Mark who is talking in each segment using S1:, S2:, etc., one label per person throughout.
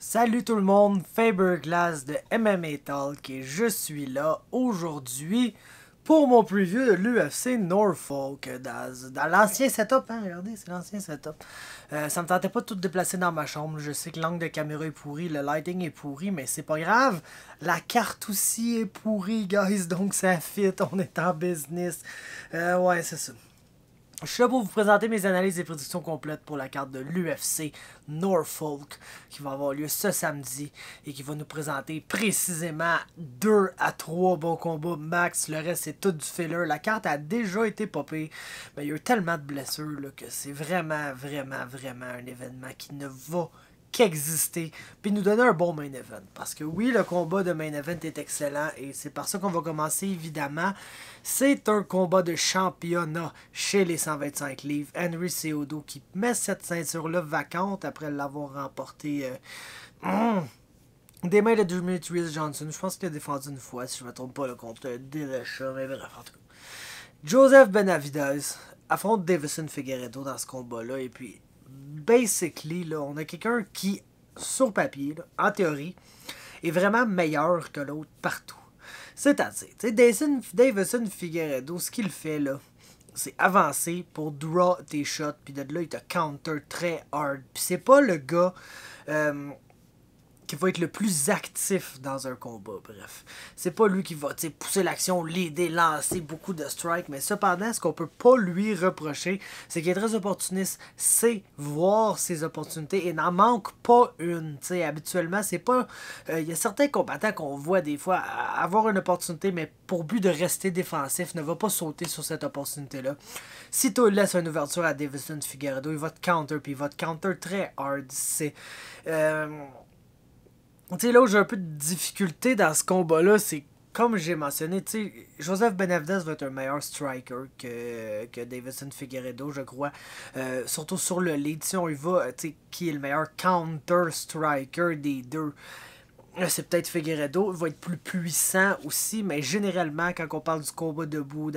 S1: Salut tout le monde, Faberglass de MMA Talk et je suis là aujourd'hui pour mon preview de l'UFC Norfolk dans l'ancien setup, hein, regardez, c'est l'ancien setup. Ça me tentait pas de tout déplacer dans ma chambre, je sais que l'angle de caméra est pourri, le lighting est pourri, mais c'est pas grave. La carte aussi est pourrie, guys, donc ça fit, on est en business. Ouais, c'est ça. Je suis là pour vous présenter mes analyses et prédictions complètes pour la carte de l'UFC Norfolk qui va avoir lieu ce samedi et qui va nous présenter précisément 2 à 3 bons combats max. Le reste, c'est tout du filler. La carte a déjà été popée, mais il y a eu tellement de blessures là, que c'est vraiment un événement qui ne va qu'exister, puis nous donner un bon main event. Parce que oui, le combat de main event est excellent, et c'est par ça qu'on va commencer, évidemment. C'est un combat de championnat chez les 125 livres. Henry Cejudo qui met cette ceinture-là vacante après l'avoir remporté des mains de Demetrius Johnson. Je pense qu'il a défendu une fois, si je ne me trompe pas, le contre Dillashaw, mais bref, en tout cas. Joseph Benavidez affronte Davison Figueiredo dans ce combat-là, et puis basically, là, on a quelqu'un qui, sur papier, là, en théorie, est vraiment meilleur que l'autre partout. C'est-à-dire, Davison Figueiredo, ce qu'il fait là, c'est avancer pour draw tes shots, puis de là, il te counter très hard. Puis c'est pas le gars qui va être le plus actif dans un combat, bref. C'est pas lui qui va pousser l'action, l'aider, lancer beaucoup de strikes, mais cependant, ce qu'on peut pas lui reprocher, c'est qu'il est très opportuniste, c'est voir ses opportunités et n'en manque pas une. T'sais, habituellement, c'est pas... Il y a certains combattants qu'on voit des fois avoir une opportunité, mais pour but de rester défensif, ne va pas sauter sur cette opportunité-là. Si tu laisses une ouverture à Davison Figueiredo, il va te counter, puis il va te counter très hard. C'est... Tu sais, là où j'ai un peu de difficulté dans ce combat-là, c'est comme j'ai mentionné, tu sais, Joseph Benavidez va être un meilleur striker que Davison Figueiredo, je crois. Surtout sur le lead, si on y va, tu sais, qui est le meilleur counter-striker des deux. C'est peut-être Figueiredo, il va être plus puissant aussi, mais généralement, quand on parle du combat debout,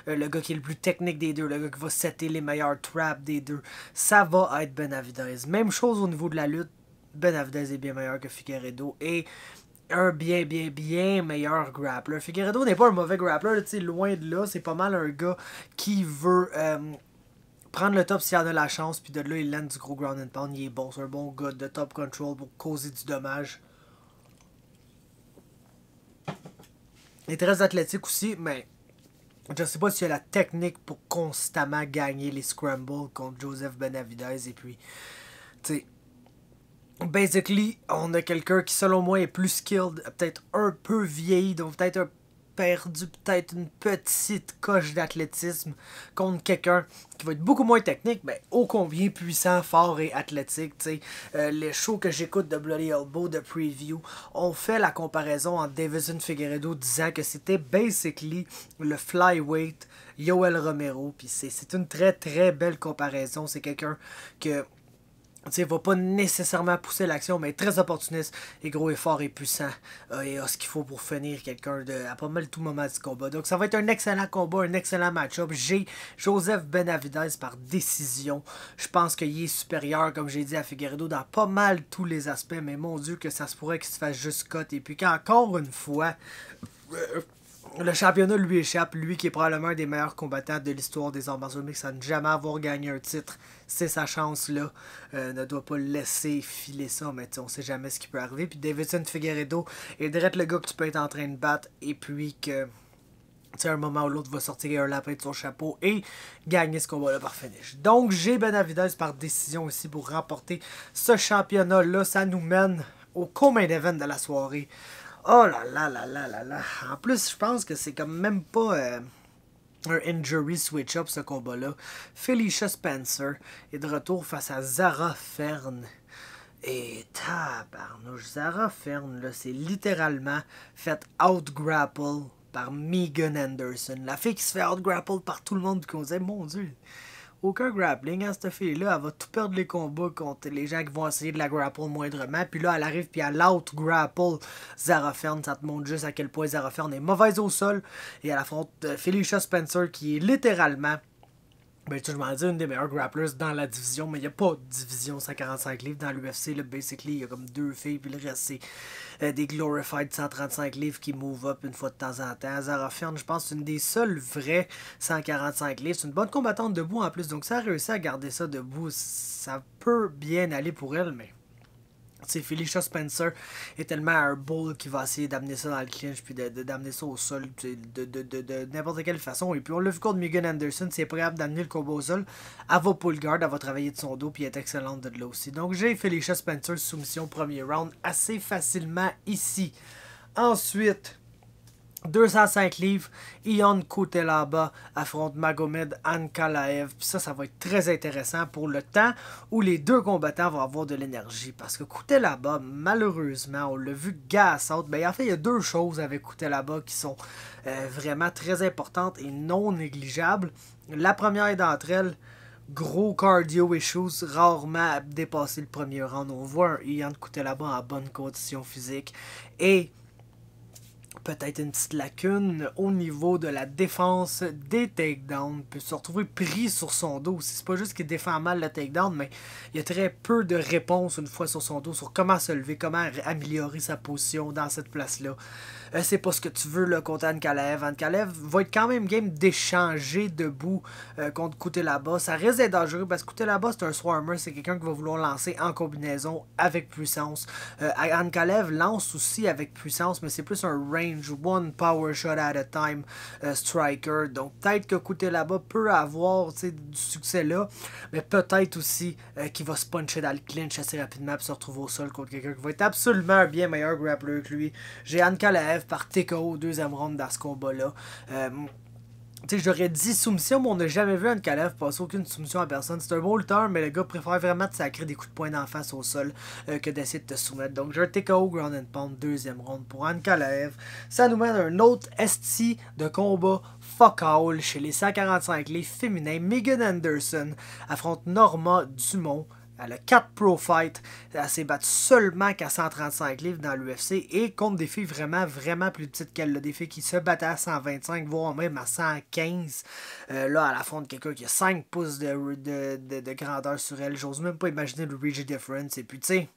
S1: le gars qui est le plus technique des deux, le gars qui va setter les meilleurs traps des deux, ça va être Benavidez. Même chose au niveau de la lutte. Benavidez est bien meilleur que Figueiredo et un bien meilleur grappler. Figueiredo n'est pas un mauvais grappler, loin de là. C'est pas mal un gars qui veut prendre le top s'il en a la chance, puis de là, il lance du gros ground and pound. Il est bon, c'est un bon gars de top control pour causer du dommage. Il est très athlétique aussi, mais je ne sais pas s'il a la technique pour constamment gagner les scrambles contre Joseph Benavidez. Et puis, tu sais, basically, on a quelqu'un qui, selon moi, est plus skilled, peut-être un peu vieilli, donc peut-être perdu peut-être une petite coche d'athlétisme contre quelqu'un qui va être beaucoup moins technique, mais ô combien puissant, fort et athlétique. Les shows que j'écoute de Bloody Elbow, de Preview, ont fait la comparaison entre Davison Figueiredo disant que c'était basically le flyweight Yoel Romero, puis c'est une très belle comparaison. C'est quelqu'un que... Il va pas nécessairement pousser l'action, mais très opportuniste, et gros et fort et puissant. Et a ce qu'il faut pour finir quelqu'un à pas mal tout moment du combat. Donc ça va être un excellent combat, un excellent match-up. J'ai Joseph Benavidez par décision. Je pense qu'il est supérieur, comme j'ai dit, à Figueiredo dans pas mal tous les aspects. Mais mon Dieu que ça se pourrait qu'il se fasse juste cut. Et puis qu'encore une fois... le championnat lui échappe, lui qui est probablement un des meilleurs combattants de l'histoire des arts martiaux mixtes à ne jamais avoir gagné un titre. C'est sa chance là. Ne doit pas laisser filer ça, mais on sait jamais ce qui peut arriver. Puis Davison Figueiredo est direct le gars que tu peux être en train de battre et puis que à un moment ou l'autre va sortir un lapin de son chapeau et gagner ce combat-là par finish. Donc j'ai Benavidez par décision aussi pour remporter ce championnat-là. Ça nous mène au co-main event de la soirée. Oh là là là là là là. En plus, je pense que c'est comme même pas un injury switch-up ce combat-là. Felicia Spencer est de retour face à Zara Fern. Et tabarnouche, Zara Fern, là, c'est littéralement fait out-grapple par Megan Anderson. La fille qui se fait out-grapple par tout le monde qu'on disait, mon Dieu, aucun grappling, hein, cette fille-là, elle va tout perdre les combats contre les gens qui vont essayer de la grapple moindrement, puis là, elle arrive, puis elle out-grapple Zara Fern, ça te montre juste à quel point Zara Fern est mauvaise au sol, et elle affronte Felicia Spencer, qui est littéralement Ben, tu sais, je m'en dis une des meilleures grapplers dans la division, mais il n'y a pas de division 145 livres dans l'UFC. Basically, il y a comme deux filles, puis le reste, c'est des glorified 135 livres qui move up une fois de temps en temps. Zara Fian, je pense, c'est une des seules vraies 145 livres. C'est une bonne combattante debout en plus, donc ça a réussi à garder ça debout. Ça peut bien aller pour elle, mais Felicia Spencer est tellement un bull qui va essayer d'amener ça dans le clinch puis d'amener ça au sol de n'importe quelle façon. Et puis on l'a vu contre Megan Anderson, si elle est pas capable d'amener le combo au sol, elle va pull guard, elle va travailler de son dos puis elle est excellente de là aussi. Donc j'ai Felicia Spencer soumission premier round assez facilement ici. Ensuite, 205 livres, Ion Kutelaba affronte Magomed Ankalaev. Puis ça va être très intéressant pour le temps où les deux combattants vont avoir de l'énergie. Parce que Kutelaba, malheureusement, on l'a vu gas out. Ben, en fait, il y a deux choses avec Kutelaba qui sont vraiment très importantes et non négligeables. La première d'entre elles, gros cardio issues, rarement dépasser le premier round. On voit un Ion Kutelaba en bonne condition physique. Et peut-être une petite lacune au niveau de la défense des takedowns. Peut se retrouver pris sur son dos. C'est pas juste qu'il défend mal le takedown, mais il y a très peu de réponses une fois sur son dos sur comment se lever, comment améliorer sa position dans cette place-là. C'est pas ce que tu veux là, contre Ankalaev. Ankalaev va être quand même game d'échanger debout contre Kutelaba. Ça risque d'être dangereux parce que Kutelaba, c'est un swarmer. C'est quelqu'un qui va vouloir lancer en combinaison avec puissance. Ankalaev lance aussi avec puissance, mais c'est plus un range, one power shot at a time striker. Donc peut-être que Kutelaba peut avoir du succès là, mais peut-être aussi qu'il va se puncher dans le clinch assez rapidement et se retrouver au sol contre quelqu'un qui va être absolument un bien meilleur grappler que lui. J'ai Ankalaev par TKO, deuxième round dans ce combat-là. J'aurais dit soumission, mais on n'a jamais vu Ankalaev passer aucune soumission à personne. C'est un beau lutteur, mais le gars préfère vraiment te sacrer des coups de poing d'en face au sol que d'essayer de te soumettre. Donc j'ai un TKO ground and pound, deuxième round pour Ankalaev. Ça nous mène à un autre esti de combat fuck all chez les 145 livres féminins. Megan Anderson affronte Norma Dumont. Elle a 4 pro fights. Elle s'est battue seulement qu'à 135 livres dans l'UFC et contre des filles vraiment, vraiment plus petites qu'elle. Des filles qui se battaient à 125, voire même à 115. Là, elle affronte quelqu'un qui a 5 pouces de grandeur sur elle. J'ose même pas imaginer le reach difference. Et puis, tu sais,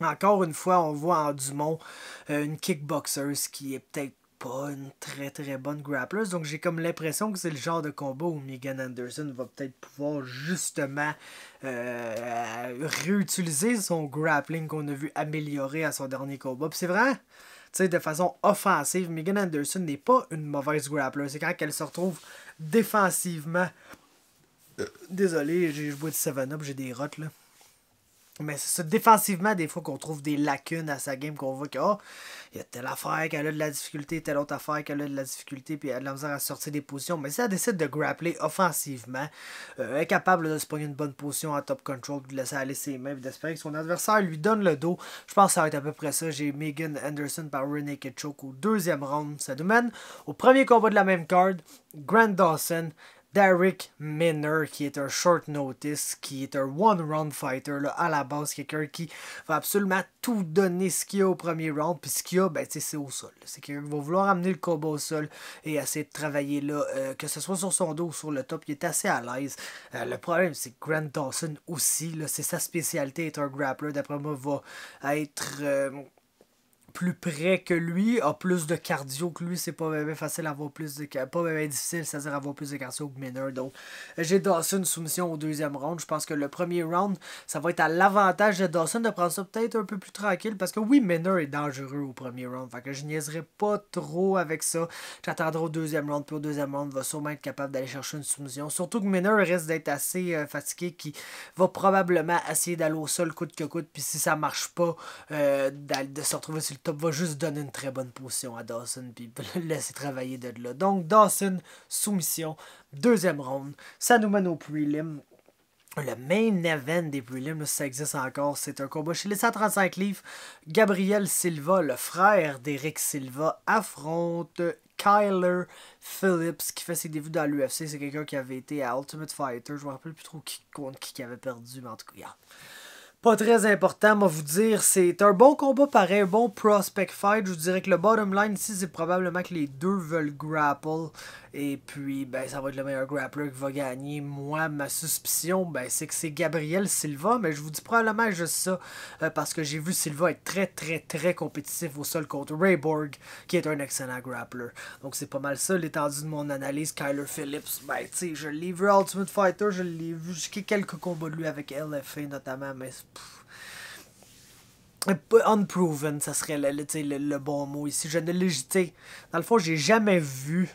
S1: encore une fois, on voit en Dumont une kickboxer qui est peut-être pas une très très bonne grappler. Donc j'ai comme l'impression que c'est le genre de combat où Megan Anderson va peut-être pouvoir justement réutiliser son grappling qu'on a vu améliorer à son dernier combat. Puis c'est vrai, tu sais, de façon offensive, Megan Anderson n'est pas une mauvaise grappler. C'est quand elle se retrouve défensivement. Désolé, je bois du 7-Up, j'ai des rottes là. Mais c'est ça, défensivement, des fois qu'on trouve des lacunes à sa game, qu'on voit que il y a telle affaire qu'elle a de la difficulté, telle autre affaire qu'elle a de la difficulté, puis elle a de la misère à sortir des positions. Mais si elle décide de grappler offensivement, elle est capable de se prendre une bonne position en top control, de laisser aller ses mains, d'espérer que son adversaire lui donne le dos. Je pense que ça va être à peu près ça. J'ai Megan Anderson par rear naked choke au deuxième round. Ça nous mène au premier combat de la même card, Grant Dawson, Derek Minner, qui est un short notice, qui est un one-round fighter, là, à la base, quelqu'un qui va absolument tout donner ce qu'il y a au premier round, puis ce qu'il y a, ben, c'est au sol. C'est quelqu'un qui va vouloir amener le combat au sol et essayer de travailler là, que ce soit sur son dos ou sur le top, il est assez à l'aise. Le problème, c'est que Grant Dawson aussi, c'est sa spécialité, est un grappler, d'après moi, va être plus près que lui, a plus de cardio que lui, c'est pas bien facile à avoir plus de pas bien difficile, c'est-à-dire avoir plus de cardio que Minner. Donc j'ai Dawson soumission au deuxième round. Je pense que le premier round, ça va être à l'avantage de Dawson de prendre ça peut-être un peu plus tranquille, parce que oui, Minner est dangereux au premier round, fait que je niaiserai pas trop avec ça. J'attendrai au deuxième round, puis au deuxième round, va sûrement être capable d'aller chercher une soumission. Surtout que Minner risque d'être assez fatigué, qui va probablement essayer d'aller au sol coûte que coûte, puis si ça marche pas, de se retrouver sur le top, va juste donner une très bonne position à Dawson puis le laisser travailler de là. Donc Dawson, soumission, deuxième round. Ça nous mène au prelim. Le main event des prelims, si ça existe encore, c'est un combat chez les 135 livres. Gabriel Silva, le frère d'Eric Silva, affronte Kyler Phillips, qui fait ses débuts dans l'UFC. C'est quelqu'un qui avait été à Ultimate Fighter. Je me rappelle plus trop contre qui avait perdu, mais en tout cas, Pas très important, moi vous dire, c'est un bon combat pareil, un bon prospect fight. Je vous dirais que le bottom line ici, c'est probablement que les deux veulent grapple. Et puis, ben, ça va être le meilleur grappler qui va gagner. Moi, ma suspicion, ben, c'est que c'est Gabriel Silva, mais je vous dis probablement juste ça, parce que j'ai vu Silva être très compétitif au sol contre Ray Borg, qui est un excellent grappler. Donc c'est pas mal ça l'étendue de mon analyse. Kyler Phillips, ben, tu sais, je l'ai vu Ultimate Fighter, je l'ai vu jusqu'à quelques combats de lui avec LFA notamment, mais unproven, ça serait le bon mot ici. Je ne l'ai, dans le fond, j'ai jamais vu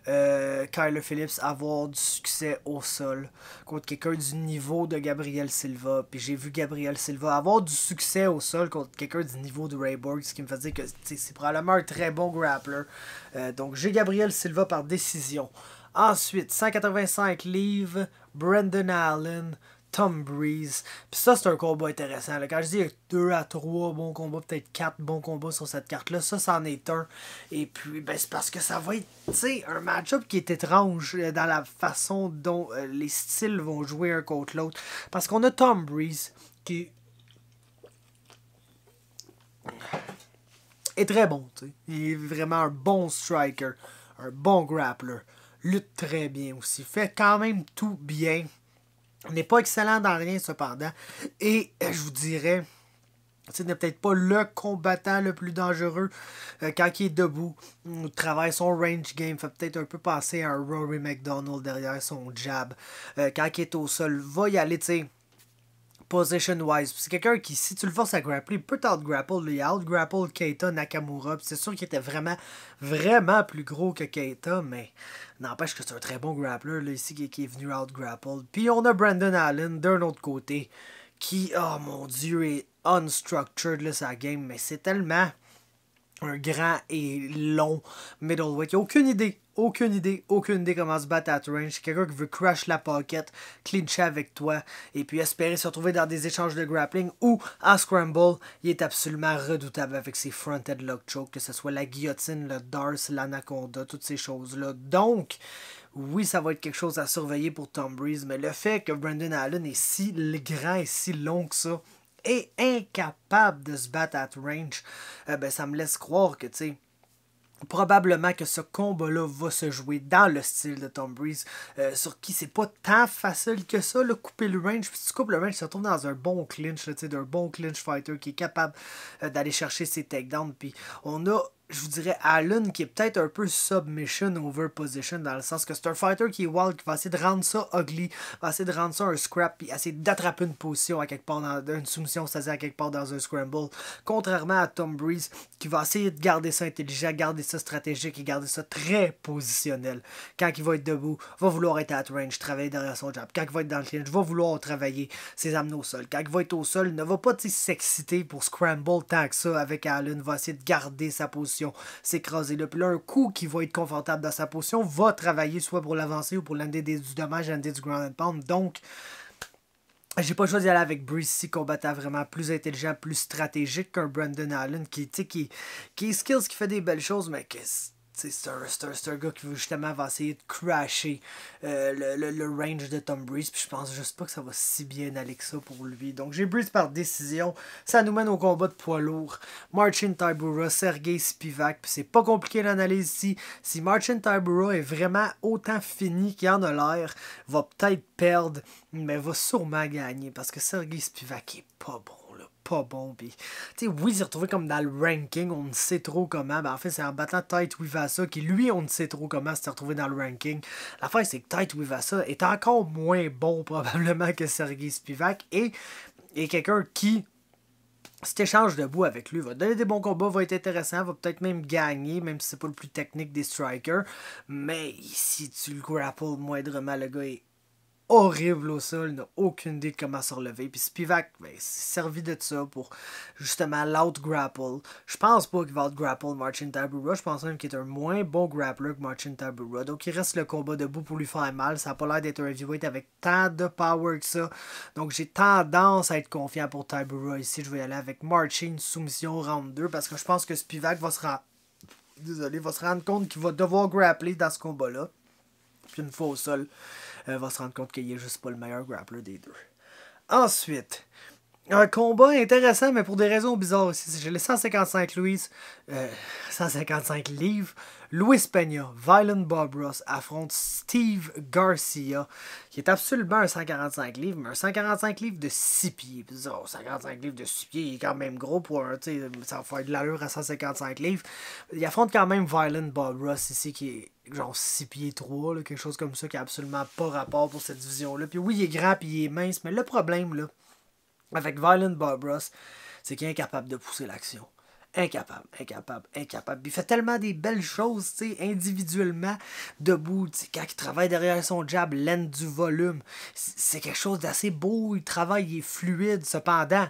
S1: Kyler Phillips avoir du succès au sol contre quelqu'un du niveau de Gabriel Silva. Puis j'ai vu Gabriel Silva avoir du succès au sol contre quelqu'un du niveau de Ray Borg, ce qui me fait dire que c'est probablement un très bon grappler. Donc j'ai Gabriel Silva par décision. Ensuite, 185 livres, Brendan Allen, Tom Breeze. Puis ça, c'est un combat intéressant. Là. Quand je dis 2 à 3 bons combats, peut-être 4 bons combats sur cette carte-là, ça, c'en est un. Et puis, ben, c'est parce que ça va être, tu sais, un match-up qui est étrange dans la façon dont les styles vont jouer un contre l'autre. Parce qu'on a Tom Breeze qui est très bon, tu sais. Il est vraiment un bon striker, un bon grappler. Lutte très bien aussi. Fait quand même tout bien. N'est pas excellent dans rien cependant. Et je vous dirais, ce n'est peut-être pas le combattant le plus dangereux quand il est debout. Il travaille son range game, fait peut-être un peu passer à un Rory McDonald derrière son jab. Quand il est au sol, va y aller, tu sais, position wise. C'est quelqu'un qui, si tu le forces à grappler, il peut t'out-grapple. Il a out-grapple Keita Nakamura. C'est sûr qu'il était vraiment plus gros que Keita, mais n'empêche que c'est un très bon grappler là, ici qui est venu out-grapple. Puis on a Brandon Allen d'un autre côté qui, oh mon dieu, est unstructured là, sa game, mais c'est tellement un grand et long middleweight. Il n'y a aucune idée comment se battre à range. Quelqu'un qui veut crash la pocket, clincher avec toi, et puis espérer se retrouver dans des échanges de grappling ou en scramble. Il est absolument redoutable avec ses front headlock choke, que ce soit la guillotine, le Darce, l'anaconda, toutes ces choses-là. Donc, oui, ça va être quelque chose à surveiller pour Tom Breeze, mais le fait que Brandon Allen est si grand et si long que ça, est incapable de se battre à range, ben ça me laisse croire que, tu sais, probablement que ce combat-là va se jouer dans le style de Tom Breeze, sur qui c'est pas tant facile que ça, là, couper le range. Puis si tu coupes le range, tu te retrouves dans un bon clinch, d'un bon clinch fighter qui est capable d'aller chercher ses takedowns. Puis on a, je vous dirais, Allen qui est peut-être un peu submission over position, dans le sens que c'est un fighter qui est wild, qui va essayer de rendre ça ugly, va essayer de rendre ça un scrap, puis essayer d'attraper une position à quelque part, une soumission, c'est-à-dire à quelque part dans un scramble. Contrairement à Tom Breeze, qui va essayer de garder ça intelligent, garder ça stratégique et garder ça très positionnel. Quand il va être debout, va vouloir être at range, travailler derrière son jab. Quand il va être dans le clinch, va vouloir travailler ses amener au sol. Quand il va être au sol, il ne va pas s'exciter pour scramble tant que ça avec Allen, va essayer de garder sa position, s'écraser là. Puis là, un coup qui va être confortable dans sa position va travailler soit pour l'avancer ou pour l'ender du dommage, l'ender du ground and pound. Donc, j'ai pas choisi d'aller avec Breeze ici, combattant vraiment plus intelligent, plus stratégique qu'un Brandon Allen qui est skills, qui fait des belles choses, mais que c'est un gars qui justement va essayer de crasher le range de Tom Breeze. Puis je pense juste pas que ça va si bien aller que ça pour lui. Donc j'ai Breeze par décision. Ça nous mène au combat de poids lourd. Marcin Tybura, Sergey Spivak. Puis c'est pas compliqué l'analyse ici. Si Marcin Tybura est vraiment autant fini qu'il en a l'air, va peut-être perdre, mais va sûrement gagner. Parce que Sergey Spivak est pas bon. Pas bon, puis tu sais, oui, il s'est retrouvé comme dans le ranking, on ne sait trop comment, ben en fait c'est en battant Tite Wivasa qui lui on ne sait trop comment s'est retrouvé dans le ranking. L'affaire c'est que Tite Wivasa est encore moins bon probablement que Sergey Spivak et quelqu'un qui, cet échange debout avec lui va donner des bons combats, va être intéressant, va peut-être même gagner, même si c'est pas le plus technique des strikers, mais si tu le grapples moindrement, le gars est horrible au sol, il n'a aucune idée de comment se relever. Puis Spivak, ben, s'est servi de ça pour justement l'out-grapple. Je pense pas qu'il va out-grapple Marcin Tybura. Je pense même qu'il est un moins bon grappler que Marcin Tybura. Donc il reste le combat debout pour lui faire mal. Ça n'a pas l'air d'être un heavyweight avec tant de power que ça. Donc j'ai tendance à être confiant pour Tybura ici. Je vais y aller avec Marcin soumission round 2 parce que je pense que Spivak va se rendre compte qu'il va devoir grappler dans ce combat-là. Puis une fois au sol, va se rendre compte qu'il n'est juste pas le meilleur grappler des deux. Ensuite, Un combat intéressant, mais pour des raisons bizarres aussi. J'ai les 155 Louis, 155 livres. Luis Peña, Violent Bob Ross affronte Steve Garcia, qui est absolument un 145 livres, mais un 145 livres de 6 pieds. Oh, 145 livres de 6 pieds, il est quand même gros pour un, tu sais, ça va faire de l'allure à 155 livres. Il affronte quand même Violent Bob Ross ici, qui est genre 6 pieds 3, là, quelque chose comme ça, qui a absolument pas rapport pour cette division-là. Puis oui, il est grand, puis il est mince, mais le problème, là, avec Violent Bob Ross, c'est qu'il est incapable de pousser l'action. Incapable, incapable, incapable. Il fait tellement des belles choses, tu sais, individuellement, debout, tu sais, quand il travaille derrière son jab, l'aine du volume. C'est quelque chose d'assez beau, il travaille, il est fluide, cependant.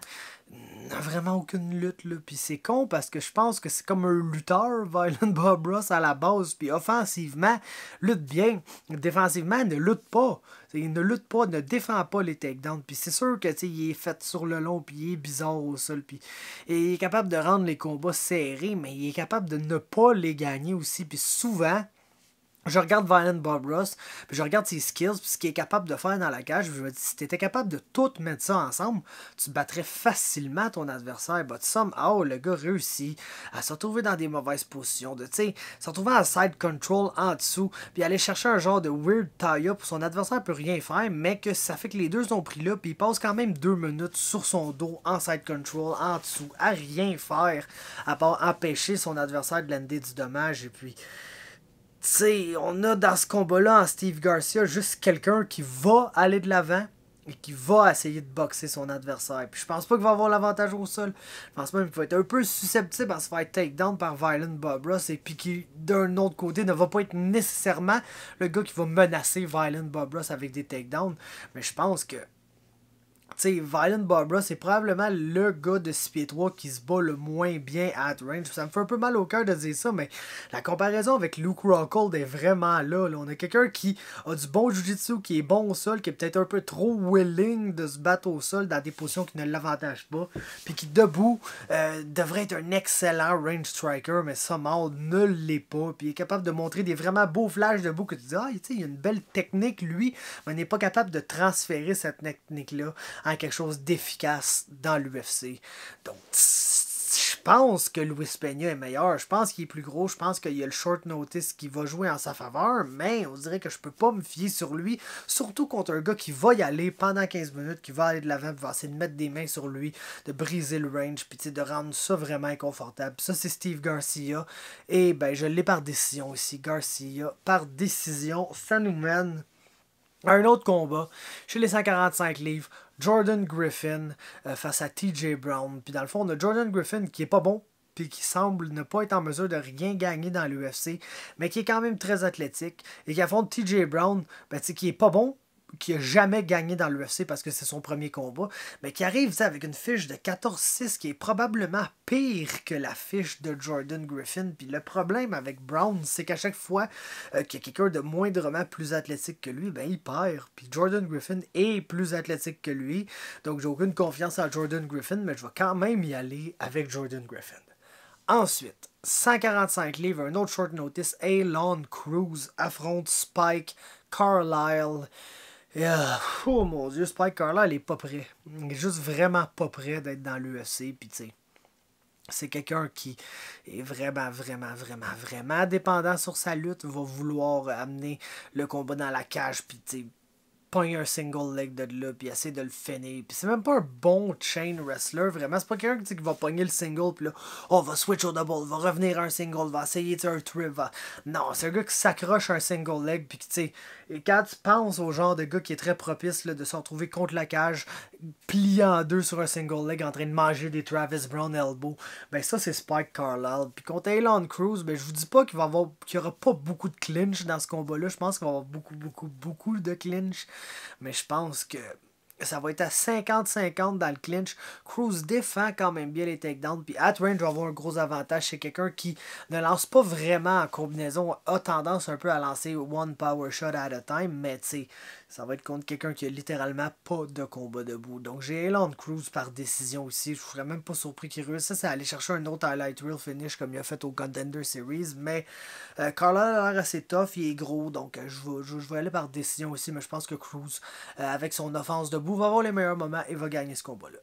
S1: Il n'a vraiment aucune lutte, là. Puis c'est con parce que je pense que c'est comme un lutteur, Violent Bob Ross, à la base. Puis offensivement, lutte bien. Défensivement, ne lutte pas. Il ne lutte pas, ne défend pas les takedowns. Puis c'est sûr que il est fait sur le long, puis il est bizarre au sol. Puis il est capable de rendre les combats serrés, mais il est capable de ne pas les gagner aussi. Puis souvent, je regarde Violent Bob Ross, puis je regarde ses skills, puis ce qu'il est capable de faire dans la cage. Je me dis, si tu étais capable de tout mettre ça ensemble, tu battrais facilement ton adversaire. But somehow, le gars réussit à se retrouver dans des mauvaises positions, de, se retrouver en side control en dessous, puis aller chercher un genre de weird tie-up où son adversaire peut rien faire, mais que ça fait que les deux sont pris là, puis il passe quand même 2 minutes sur son dos, en side control, en dessous, à rien faire, à part empêcher son adversaire de lander du dommage, et puis... T'sais, on a dans ce combat-là en Steve Garcia juste quelqu'un qui va aller de l'avant et qui va essayer de boxer son adversaire. Puis je pense pas qu'il va avoir l'avantage au sol. Je pense même qu'il va être un peu susceptible à se faire takedown par Violent Bob Ross et puis qui, d'un autre côté, ne va pas être nécessairement le gars qui va menacer Violent Bob Ross avec des takedowns. Mais je pense que tu sais, Violent Bob Ross, c'est probablement le gars de 6 pieds 3 qui se bat le moins bien at range. Ça me fait un peu mal au cœur de dire ça, mais la comparaison avec Luke Rockhold est vraiment là. On a quelqu'un qui a du bon jiu-jitsu, qui est bon au sol, qui est peut-être un peu trop willing de se battre au sol dans des positions qui ne l'avantagent pas, puis qui, debout, devrait être un excellent range striker, mais somehow ne l'est pas. Puis il est capable de montrer des vraiment beaux flashs debout que tu dis, ah, tu sais, il a une belle technique, lui, mais il n'est pas capable de transférer cette technique-là en quelque chose d'efficace dans l'UFC. Donc, je pense que Luis Peña est meilleur. Je pense qu'il est plus gros. Je pense qu'il y a le short notice qui va jouer en sa faveur. Mais on dirait que je peux pas me fier sur lui. Surtout contre un gars qui va y aller pendant 15 minutes, qui va aller de l'avant, qui va essayer de mettre des mains sur lui, de briser le range, puis de rendre ça vraiment inconfortable. Ça, c'est Steve Garcia. Et ben, je l'ai par décision ici. Garcia, par décision, ça nous mène un autre combat chez les 145 livres. Jordan Griffin face à TJ Brown. Puis dans le fond, on a Jordan Griffin qui est pas bon, puis qui semble ne pas être en mesure de rien gagner dans l'UFC, mais qui est quand même très athlétique, et qui affronte TJ Brown, ben, qui est pas bon, qui a jamais gagné dans l'UFC parce que c'est son premier combat, mais qui arrive avec une fiche de 14-6 qui est probablement pire que la fiche de Jordan Griffin. Puis le problème avec Brown, c'est qu'à chaque fois qu'il y a quelqu'un de moindrement plus athlétique que lui, ben il perd. Puis Jordan Griffin est plus athlétique que lui, donc j'ai aucune confiance en Jordan Griffin, mais je vais quand même y aller avec Jordan Griffin. Ensuite, 145 livres, un autre short notice, Elon Cruz affronte Spike Carlyle. Oh mon dieu, Spike Carlyle est pas prêt. Il est juste vraiment pas prêt d'être dans l'UFC. Puis tu sais, c'est quelqu'un qui est vraiment, vraiment, vraiment, vraiment dépendant sur sa lutte. Va vouloir amener le combat dans la cage. Puis tu sais, pogne un single leg de là, puis essayer de le finir. Puis c'est même pas un bon chain wrestler, vraiment. C'est pas quelqu'un qui va pogner le single, puis là, on va switch au double, va revenir à un single, va essayer un trip. Non, c'est un gars qui s'accroche à un single leg, puis tu sais, quand tu penses au genre de gars qui est très propice là, de se retrouver contre la cage, plié en deux sur un single leg, en train de manger des Travis Brown elbow, ben ça, c'est Spike Carlyle. Puis contre Elon Cruz, ben je vous dis pas qu'il y aura pas beaucoup de clinch dans ce combat-là. Je pense qu'il va y avoir beaucoup, beaucoup, beaucoup de clinch. Mais je pense que ça va être à 50-50 dans le clinch. Cruz défend quand même bien les takedowns. Puis at range va avoir un gros avantage. C'est quelqu'un qui ne lance pas vraiment en combinaison. A tendance un peu à lancer one power shot at a time. Mais tu sais, ça va être contre quelqu'un qui a littéralement pas de combat debout. Donc j'ai Elon Cruz par décision aussi. Je ne serais même pas surpris qu'il réussisse à aller chercher un autre highlight reel finish comme il a fait au Contender Series. Mais Carla a l'air assez tough. Il est gros. Donc je vais aller par décision aussi. Mais je pense que Cruz, avec son offense debout, va avoir les meilleurs moments et va gagner ce combat-là.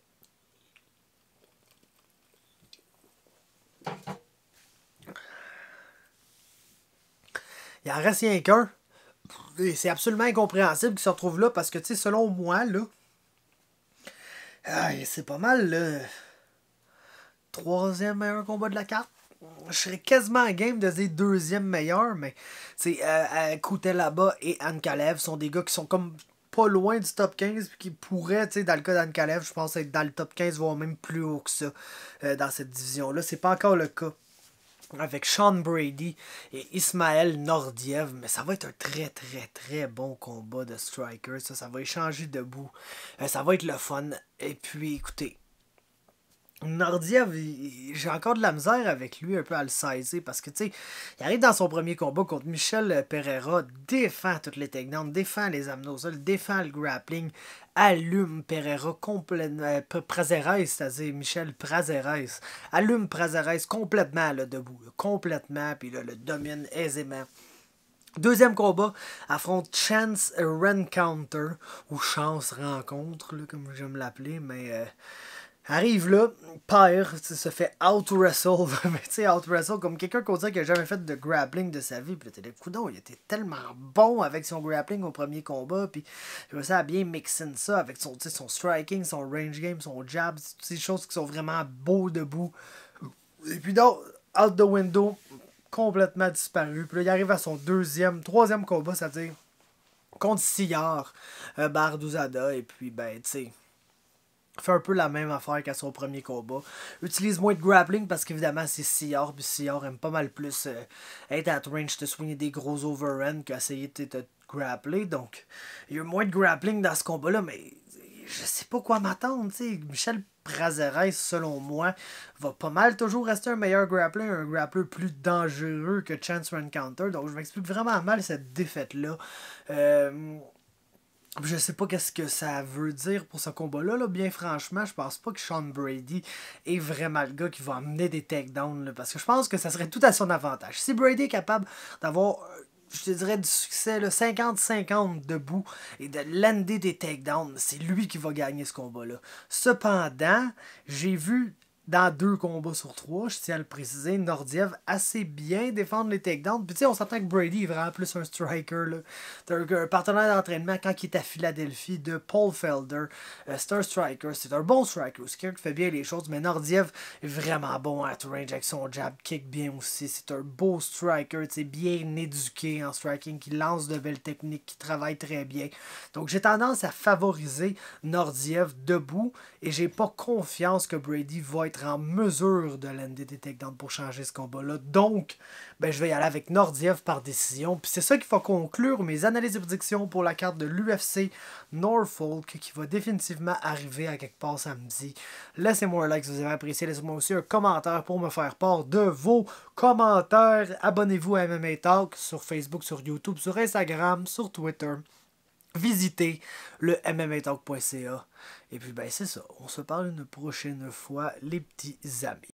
S1: Il en reste rien qu'un. Et c'est absolument incompréhensible qu'il se retrouve là parce que, tu sais, selon moi, là, c'est pas mal le troisième meilleur combat de la carte. Je serais quasiment game de dire deuxième meilleur, mais c'est Kutelaba et Ankalev sont des gars qui sont comme pas loin du top 15 puis qui pourraient, tu sais, dans le cas d'Ankalev, je pense être dans le top 15 voire même plus haut que ça dans cette division-là. C'est pas encore le cas avec Sean Brady et Ismaël Nordiev, mais ça va être un très très très bon combat de strikers, ça va échanger debout, ça va être le fun, et puis écoutez, Nordiev, j'ai encore de la misère avec lui un peu à le saisir parce que tu sais, il arrive dans son premier combat contre Michel Pereira, défend toutes les takedowns, défend les amnosols, défend le grappling, allume Pereira complètement, Prazeres, c'est-à-dire Michel Prazeres, allume Prazeres complètement là, debout, là, complètement, puis là, le domine aisément. Deuxième combat, affronte Chance Rencounter, ou Chance Rencontre, là, comme j'aime l'appeler, mais arrive là, perd, se fait out-wrestle, mais tu sais, out-wrestle comme quelqu'un qu'on dirait qu'il n'a jamais fait de grappling de sa vie, puis là, t'es là, coudonc, il était tellement bon avec son grappling au premier combat, puis ça a bien mixé ça avec son striking, son range game, son jab, toutes ces choses qui sont vraiment beaux debout. Et puis donc, out the window, complètement disparu. Puis là, il arrive à son troisième combat, c'est-à-dire contre Siyar Barduzada. Et puis, ben, tu sais, fait un peu la même affaire qu'à son premier combat. Utilise moins de grappling parce qu'évidemment, c'est Siyar. Puis Siyar aime pas mal plus être at range, te soigner des gros overhands qu'essayer de te grappler. Donc, il y a moins de grappling dans ce combat-là, mais je sais pas quoi m'attendre, tu sais. Michel Prazeres, selon moi, va pas mal toujours rester un meilleur grappler, un grappler plus dangereux que Chance Rencounter. Donc, je m'explique vraiment mal cette défaite-là. Je sais pas qu'est-ce que ça veut dire pour ce combat-là. Là. Bien franchement, je pense pas que Sean Brady est vraiment le gars qui va amener des takedowns. Là, parce que je pense que ça serait tout à son avantage. Si Brady est capable d'avoir, je te dirais, du succès 50-50 debout et de lander des takedowns, c'est lui qui va gagner ce combat-là. Cependant, j'ai vu dans 2 combats sur 3, je tiens à le préciser, Nordiev assez bien défendre les takedowns. Puis tu sais, on s'entend que Brady est vraiment plus un striker. C'est un partenaire d'entraînement quand il est à Philadelphie de Paul Felder. C'est un striker, c'est un bon striker. C'est quelqu'un qui fait bien les choses, mais Nordiev est vraiment bon à range avec son jab, kick bien aussi. C'est un beau striker, bien éduqué en striking, qui lance de belles techniques, qui travaille très bien. Donc j'ai tendance à favoriser Nordiev debout et j'ai pas confiance que Brady va être en mesure de lander des takedowns pour changer ce combat-là. Donc, ben, je vais y aller avec Nordiev par décision. Puis c'est ça qui va conclure mes analyses et prédictions pour la carte de l'UFC Norfolk qui va définitivement arriver à quelque part samedi. Laissez-moi un like si vous avez apprécié. Laissez-moi aussi un commentaire pour me faire part de vos commentaires. Abonnez-vous à MMA Talk sur Facebook, sur YouTube, sur Instagram, sur Twitter. Visitez le mmtalk.ca. Et puis, ben, c'est ça. On se parle une prochaine fois, les petits amis.